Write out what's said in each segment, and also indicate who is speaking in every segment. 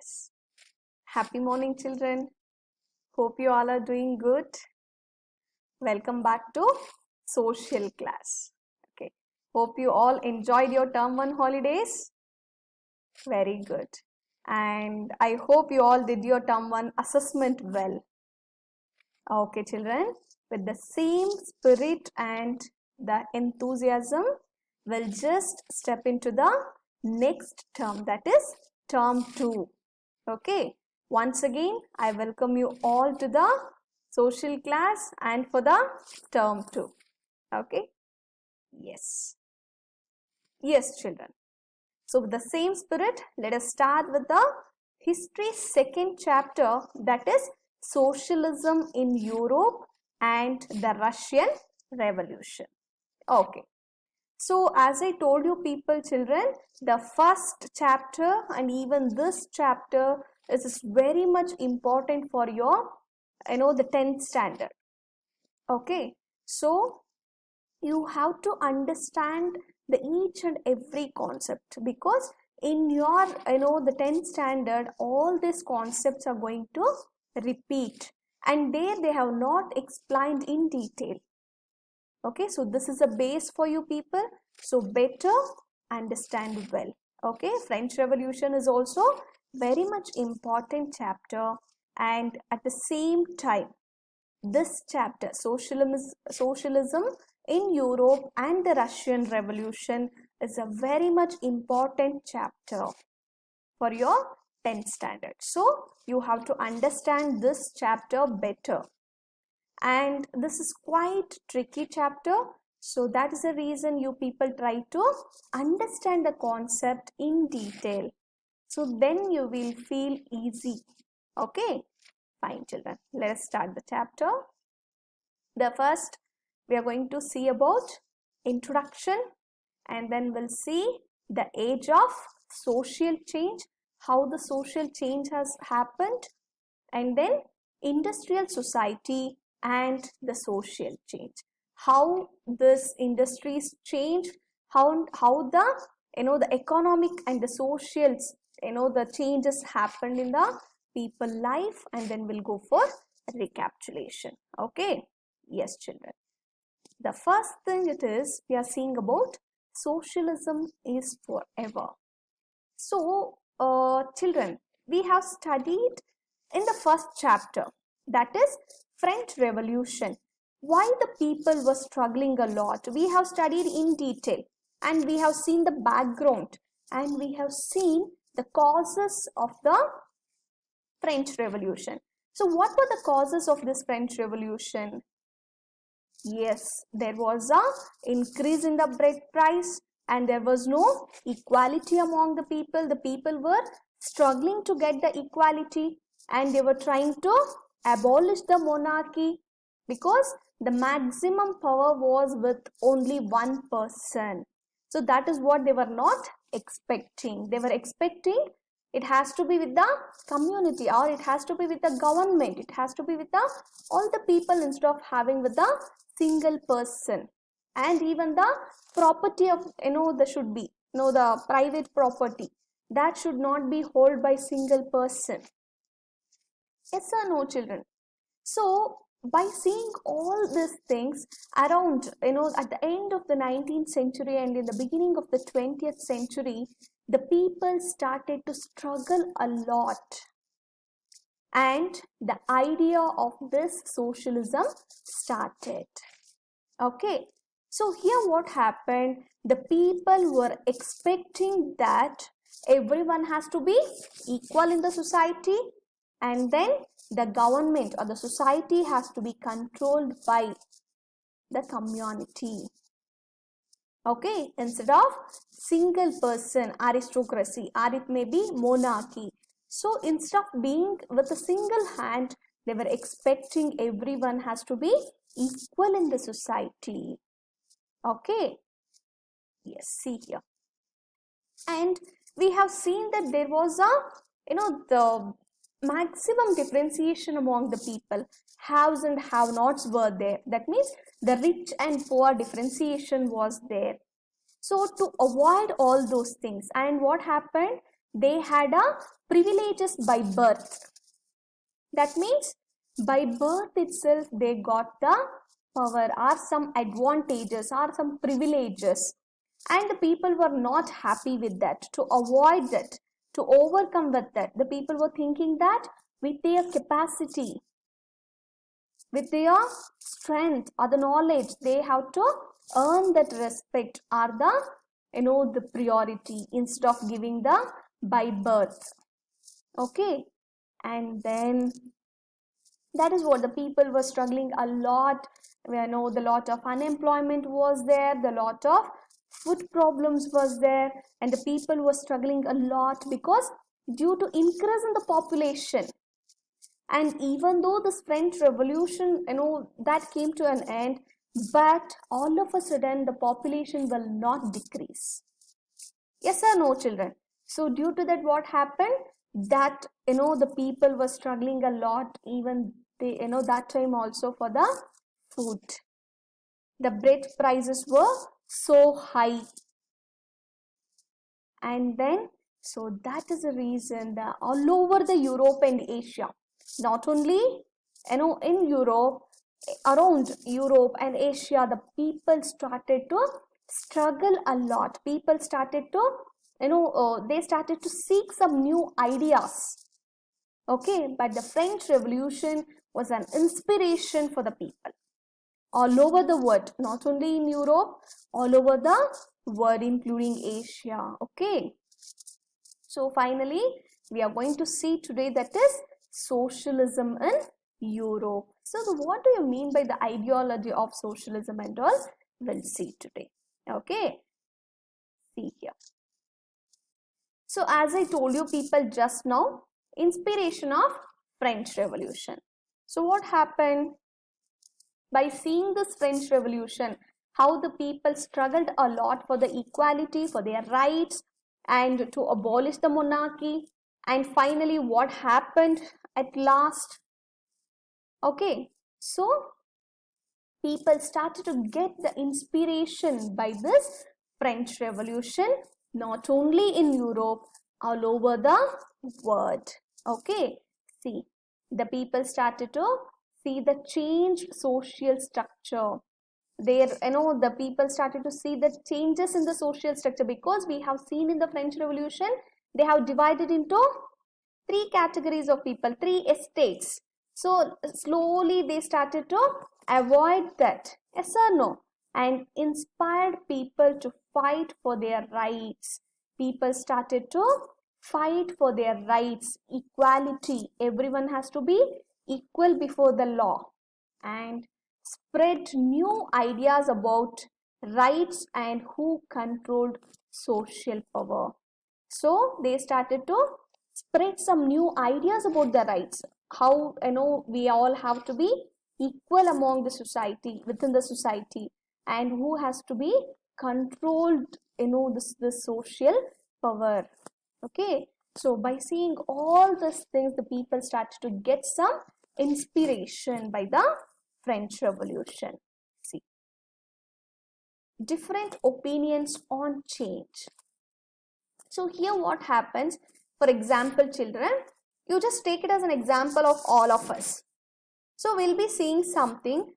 Speaker 1: Yes. Happy morning, children. Hope you all are doing good. Welcome back to social class. Okay. Hope you all enjoyed your term 1 holidays. Very good. And I hope you all did your term 1 assessment well. Okay, children. With the same spirit and the enthusiasm, we'll just step into the next term, that is term 2. Okay. Once again, I welcome you all to the social class and for the term 2. Okay. Yes. Yes, children. So with the same spirit, let us start with the history second chapter, that is Socialism in Europe and the Russian Revolution. Okay. So as I told you people, children, the first chapter and even this chapter is very much important for your, the 10th standard. Okay. So you have to understand the each and every concept, because in your, the 10th standard, all these concepts are going to repeat, and there they have not explained in detail. Okay, so this is a base for you people, so better understand well. Okay, French Revolution is also very much important chapter, and at the same time this chapter, socialism in Europe and the Russian Revolution, is a very much important chapter for your 10th standard. So you have to understand this chapter better, and this is quite tricky chapter, so that is the reason you people try to understand the concept in detail, so then you will feel easy. Okay, fine children, let us start the chapter. The first we are going to see about introduction, and then we'll see the age of social change, how the social change has happened, and then industrial society and the social change, how this industries change, how the the economic and the socials, the changes happened in the people life, and then we'll go for recapitulation. Okay, yes children, the first thing it is, we are seeing about socialism is forever. So children, we have studied in the first chapter, that is French Revolution, why the people were struggling a lot. We have studied in detail, and we have seen the background, and we have seen the causes of the French Revolution. So what were the causes of this French Revolution? Yes, there was a increase in the bread price, and there was no equality among the people. The people were struggling to get the equality, and they were trying to abolish the monarchy, because the maximum power was with only one person. So that is what they were not expecting. They were expecting it has to be with the community, or it has to be with the government, it has to be with the all the people, instead of having with the single person. And even the property of, there should be, the private property, that should not be held by single person. Yes or no children? So by seeing all these things around, at the end of the 19th century and in the beginning of the 20th century, the people started to struggle a lot, and the idea of this socialism started. Okay, so here what happened, the people were expecting that everyone has to be equal in the society, and then the government or the society has to be controlled by the community. Okay, instead of single person aristocracy, or it may be monarchy. So instead of being with a single hand, they were expecting everyone has to be equal in the society. Okay, yes, see here, and we have seen that there was a, the maximum differentiation among the people. Haves and have-nots were there. That means the rich and poor differentiation was there. So to avoid all those things, and what happened, they had a privileges by birth. That means by birth itself they got the power or some advantages or some privileges, and the people were not happy with that. To avoid that, to overcome with that, the people were thinking that with their capacity, with their strength or the knowledge, they have to earn that respect or the priority instead of giving the by birth. Okay, and then that is what the people were struggling a lot. We know the lot of unemployment was there, the lot of food problems was there, and the people were struggling a lot because due to increase in the population. And even though this French Revolution, that came to an end, but all of a sudden the population will not decrease. Yes or no, children? So due to that, what happened? That the people were struggling a lot, even they that time also for the food. The bread prices were so high, and then so that is the reason that all over the Europe and Asia, not only in Europe, around Europe and Asia, the people started to struggle a lot. People started to they started to seek some new ideas. Okay, but the French Revolution was an inspiration for the people all over the world, not only in Europe, all over the world, including Asia. Okay, so finally we are going to see today, that is socialism in Europe. So what do you mean by the ideology of socialism and all? We'll see today. Okay, see here. So as I told you people just now, inspiration of French Revolution. So what happened? By seeing this French Revolution, how the people struggled a lot for the equality, for their rights, and to abolish the monarchy, and finally what happened at last? Okay, so people started to get the inspiration by this French Revolution, not only in Europe, all over the world. Okay, see, the people started to see the changed social structure. There, the people started to see the changes in the social structure, because we have seen in the French Revolution, they have divided into three categories of people, three estates. So slowly they started to avoid that. Yes or no? And inspired people to fight for their rights. People started to fight for their rights, equality. Everyone has to be equal before the law, and spread new ideas about rights and who controlled social power. So they started to spread some new ideas about the rights, how we all have to be equal among the society, within the society, and who has to be controlled this social power. Okay, so by seeing all these things, the people started to get some inspiration by the French Revolution. See, different opinions on change. So here what happens, for example, children, you just take it as an example of all of us. So we'll be seeing something,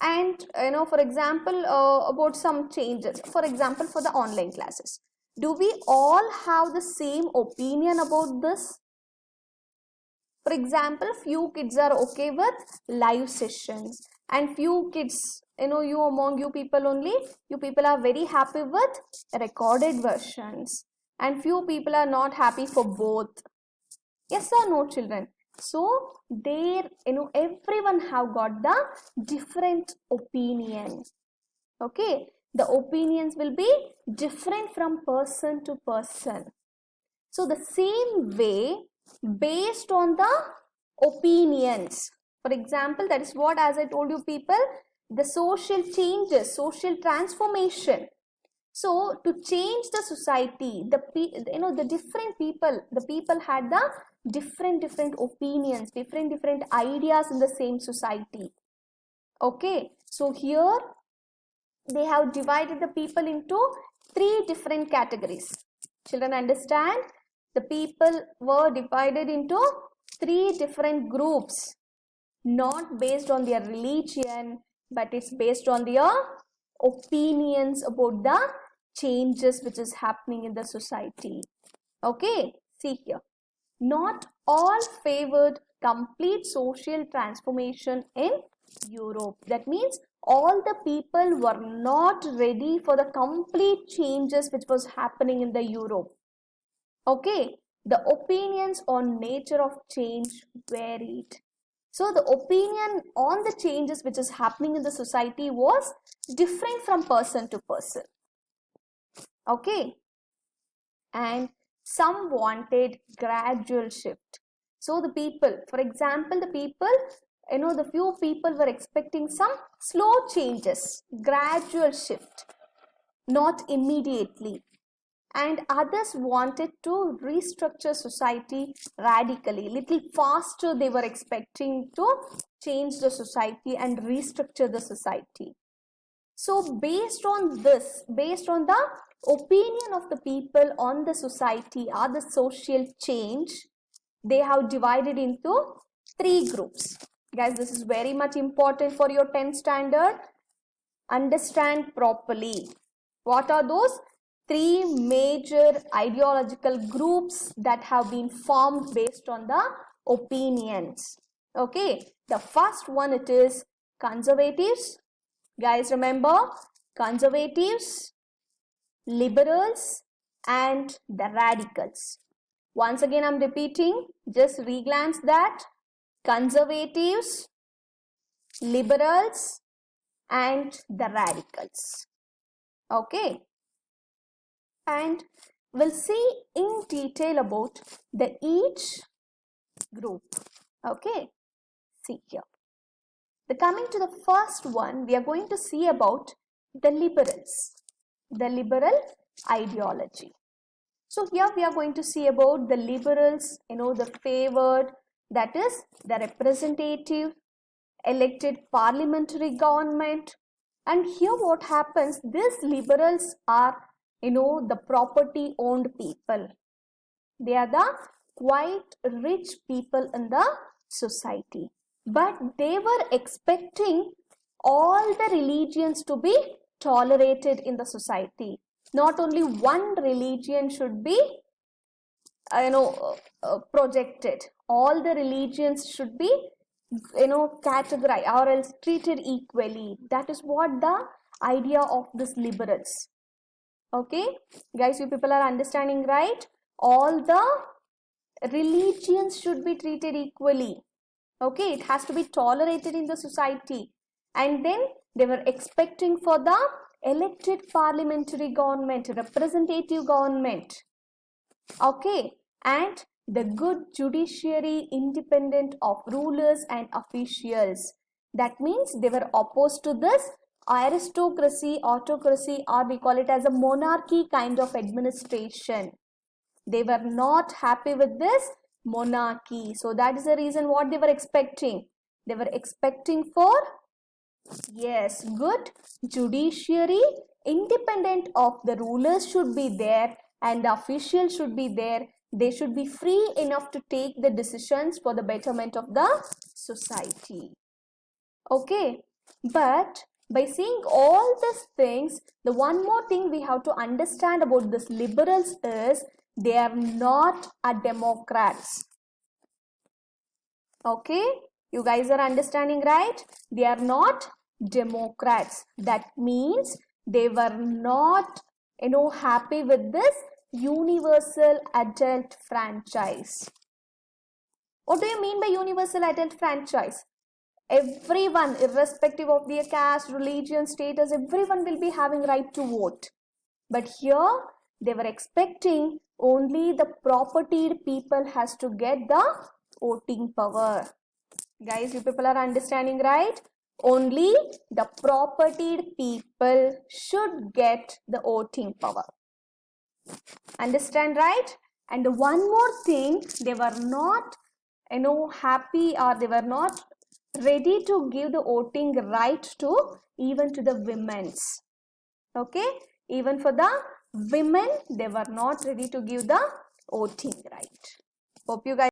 Speaker 1: and for example, about some changes. For example, for the online classes, do we all have the same opinion about this? For example, few kids are okay with live sessions, and few kids, you among you people only, you people are very happy with recorded versions, and few people are not happy for both. Yes or no, children? So there, everyone have got the different opinion. Okay, the opinions will be different from person to person. So the same way, based on the opinions, for example, that is what, as I told you people, the social changes, social transformation. So to change the society, the different people, the people had the different opinions, different ideas in the same society. Okay, so here they have divided the people into three different categories. Children understand? The people were divided into 3 different groups, not based on their religion, but it's based on their opinions about the changes which is happening in the society. Okay, see here. Not all favored complete social transformation in Europe. That means all the people were not ready for the complete changes which was happening in the Europe. Okay, the opinions on nature of change varied. So the opinion on the changes which is happening in the society was different from person to person. Okay, and some wanted gradual shift. So the people, for example, the few people were expecting some slow changes, gradual shift, not immediately. And others wanted to restructure society radically, little faster. They were expecting to change the society and restructure the society. So based on this, based on the opinion of the people on the society or the social change, they have divided into 3 groups. Guys, this is very much important for your 10th standard. Understand properly. What are those 3 major ideological groups that have been formed based on the opinions? Okay, the first one, it is conservatives. Guys, remember, conservatives, liberals, and the radicals. Once again, I'm repeating, just reglance that. Conservatives, liberals, and the radicals. Okay, and we'll see in detail about the each group. Okay, see here. Coming to the first one, we are going to see about the liberals, the liberal ideology. So here we are going to see about the liberals, the favored, that is the representative elected parliamentary government. And here what happens, these liberals are, the property owned people. They are the quite rich people in the society. But they were expecting all the religions to be tolerated in the society. Not only one religion should be projected. All the religions should be categorized or else treated equally. That is what the idea of this liberals. Okay, guys, you people are understanding, right? All the religions should be treated equally. Okay, it has to be tolerated in the society. And then they were expecting for the elected parliamentary government, representative government. Okay, and the good judiciary independent of rulers and officials. That means they were opposed to this aristocracy, autocracy, or we call it as a monarchy kind of administration. They were not happy with this monarchy. So that is the reason what they were expecting. They were expecting for, yes, good judiciary, independent of the rulers should be there and the officials should be there. They should be free enough to take the decisions for the betterment of the society. Okay, but by seeing all these things, the one more thing we have to understand about this liberals is they are not a Democrats. Okay, you guys are understanding, right? They are not Democrats. That means they were not happy with this universal adult franchise. What do you mean by universal adult franchise? Everyone, irrespective of their caste, religion, status, everyone will be having right to vote. But here they were expecting only the propertied people has to get the voting power. Guys, you people are understanding, right? Only the propertied people should get the voting power. Understand, right? And one more thing, they were not happy, or they were not ready to give the voting right to even to the women's. Okay, even for the women they were not ready to give the voting right. Hope you guys